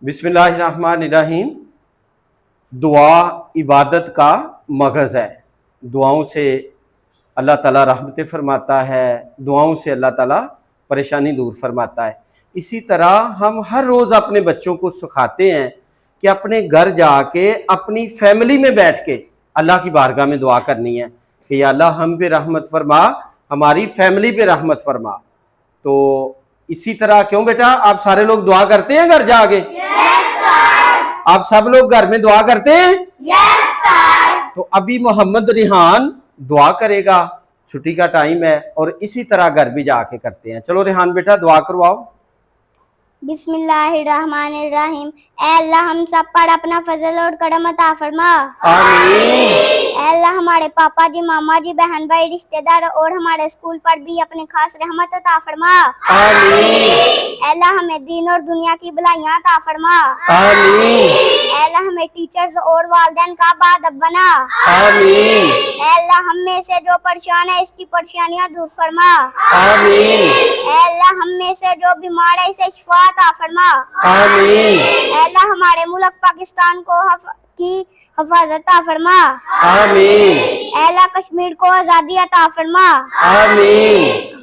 बिस्मिल्लाहिर्रहमानिर्रहीम। दुआ इबादत का मगज़ है। दुआओं से अल्लाह ताला रहमतें फरमाता है, दुआओं से अल्लाह ताला परेशानी दूर फरमाता है। इसी तरह हम हर रोज़ अपने बच्चों को सिखाते हैं कि अपने घर जाके अपनी फैमिली में बैठ के अल्लाह की बारगाह में दुआ करनी है कि या अल्लाह हम पे रहमत फरमा, हमारी फैमिली पे रहमत फरमा। तो इसी तरह क्यों बेटा, आप सारे लोग दुआ करते हैं घर जाके? Yes sir. आप सब लोग घर में दुआ करते हैं? Yes sir. तो अभी मोहम्मद रिहान दुआ करेगा, छुट्टी का टाइम है, और इसी तरह घर भी जाके करते हैं। चलो रिहान बेटा दुआ करवाओ। बिस्मिल्लाहिर्रहमानिर्रहीम। ऐ अल्लाह हम सब पर अपना फजल और करम अता फरमा। आमीन। ऐ अल्लाह हमारे पापा जी, मामा जी, बहन भाई, रिश्तेदार और हमारे स्कूल पर भी अपने खास रहमत अता फरमा। आमीन। ऐ अल्लाह हमें दीन और दुनिया की भलाइयां अता फरमा। आमीन। ऐ अल्लाह हमें टीचर्स और वालिदैन का बाअदब बना। आमीन। ऐ अल्लाह हम में से जो परेशान है इसकी परेशानियां दूर फरमा। आमीन। ऐ अल्लाह हम में से जो बीमार है इसे शिफा अता फरमा। आमीन। ऐ अल्लाह हमारे मुल्क पाकिस्तान को की हिफाजत अता फरमा। आमीन। ऐ अल्लाह कश्मीर को आजादी अता फरमा। आमीन।